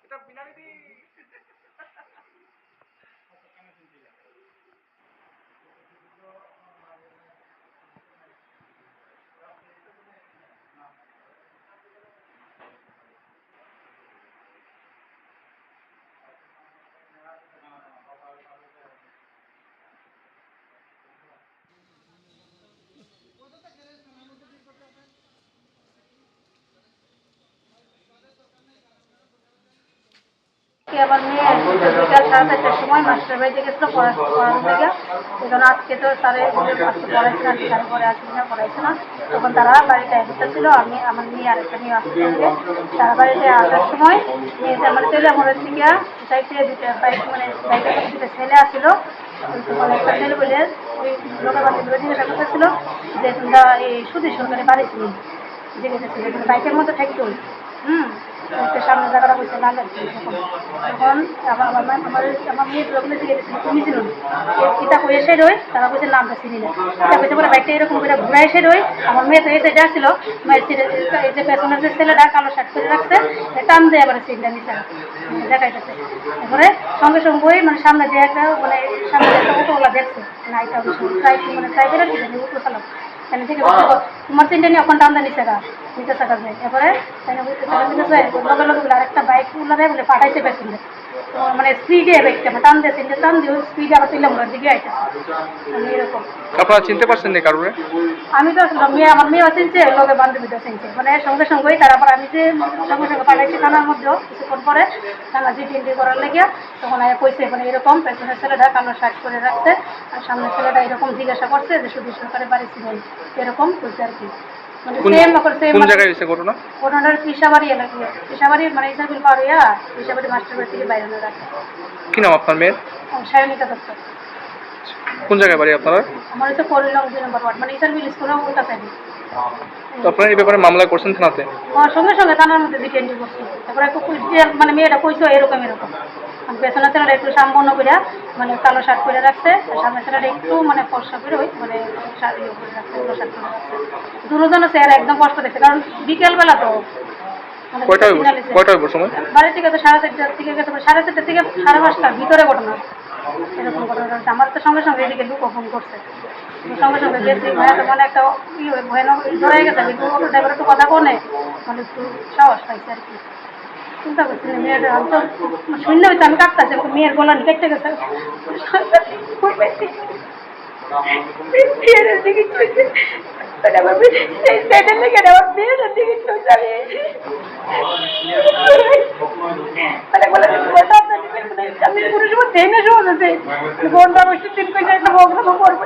এটা বিনারি দি আমার মেয়ে বিকাল 4:30টার সময় মাস্টার বাড়িতে গেছিল পড়ানোর লেগে। সেজন্য আজকে তো স্যারে আজকে পড়াইছে না, বিকালে পরে আসি না, পড়াইছে না। তখন তারা বাড়িতে একটা ছিল, আমি আমার মেয়ে আরেকটা মেয়ে আসতে সঙ্গে তারা বাড়িতে আসার সময় মেয়েটা মানে তেলে মরের থেকে চাইতে দুটো বাইক মানে বাইকের মধ্যে দুটো ছেলে আসছিল। মানে একটা ছেলে বলে ওই লোকের বাড়িগুলো জিজ্ঞাসা করতেছিল যে তোমরা এই সুদী সরকারি বাড়ি ছিল জিজ্ঞাসা ছিল বাইকের মধ্যে থাকতো। সামনে জায়গাটা বসে লাল তখন আবার আমার মেয়ের লোকগুলো জিজ্ঞেস তুমি ছিল কিতা করে এসে রই তারা বলছে নামটা চিনি না এটা বলছে পরে বাইকটা এরকম করে ঘুরে এসে রই আমার মেয়ে তো এসে যাচ্ছিল মায়ের এই যে পেছনের যে ছেলেটা কালো শার্ট করে রাখছে টান দিয়ে এবারে সিটটা নিচে দেখাইতেছে। এবারে সঙ্গে সঙ্গেই মানে সামনে যে একটা মানে সামনে একটা অটোওয়ালা দেখছে না এটা মানে ট্রাই করে দিচ্ছে অটো চালাক তাহলে ঠিক আছে তোমার চিন্তা নিয়ে ওখান টান্দা নিচে গা নিতে থাকা যায়। এবারে লগে লগে আরেকটা বাইক উল্লারে বলে পাঠাইছে পেছনে মানে স্পিডে বাইকটা টান দিয়েছে টান দিয়ে স্পিডে আবার তুললাম ওর দিকে আইতেছে এরকম। আপনারা চিনতে পারছেন না কারণে? আমি তো মেয়ে আমার মেয়েও চিনছে লগে বান্ধবীটাও চিনছে মানে সঙ্গে সঙ্গেই তারপর আমি যে সঙ্গে সঙ্গে পাঠাইছি থানার মধ্যেও কিছুক্ষণ পরে থানা জিটি করার লেগে তখন কইছে মানে এরকম পেছনের ছেলেটা কালো শার্ট করে রাখছে আর সামনের ছেলেটা এরকম জিজ্ঞাসা করছে যে শুধু সরকারের বাড়ি ছিলেন এরকম কইছে আর কি। ঘটনার পিসাবাড়ি এলাকা পিসাবাড়ি মানে ইসাবিল পার হইয়া পিসাবাড়ি মাস্টার বাড়ি থেকে বাইরে রাখে। কি নাম আপনার মেয়ের? সায়নিকা দত্ত। কোন জায়গায় বাড়ি আপনার? আমার হচ্ছে করিলং 2 নম্বর ওয়ার্ড মানে ইসাবিল স্কুলের উল্টা সাইডে। তো আপনারা এই ব্যাপারে মামলা করছেন থানাতে? সঙ্গে সঙ্গে থানার মধ্যে ডিটেন্ডি করছি। তারপরে মানে মেয়েটা কইছো এরকম এরকম পেছনের ছেলেটা একটু সম্পন্ন করে মানে কালো শার্ট করে রাখছে আর সামনের ছেলেটা একটু মানে ফর্সা করে ওই মানে ইয়ে করে রাখছে কালো শার্ট করে রাখছে। দুজনের চেহারা একদম কষ্ট দেখছে কারণ বিকেলবেলা তো বাড়ি থেকে তো 4:30টার থেকে গেছে 4:30 থেকে 5:30টার ভিতরে ঘটনা এরকম ঘটনা হচ্ছে। আমার তো সঙ্গে সঙ্গে এদিকে লুকো ফোন করছে সঙ্গে সঙ্গে গেছি ভাইয়া তো মানে একটা ভয়ানক ধরে গেছে কিন্তু অটো ড্রাইভার একটু কথা বলে মানে একটু সাহস পাইছে আর কি। চিন্তা করছি না মেয়ের আমি তো শূন্য হয়েছে আমি কাঁপতাছি মেয়ের গলা কেটে গেছে আমি পুরো সময় ট্রেনে শোন আছে বোনটা বসে 3 পয়সা একটা বগ্রাম করবো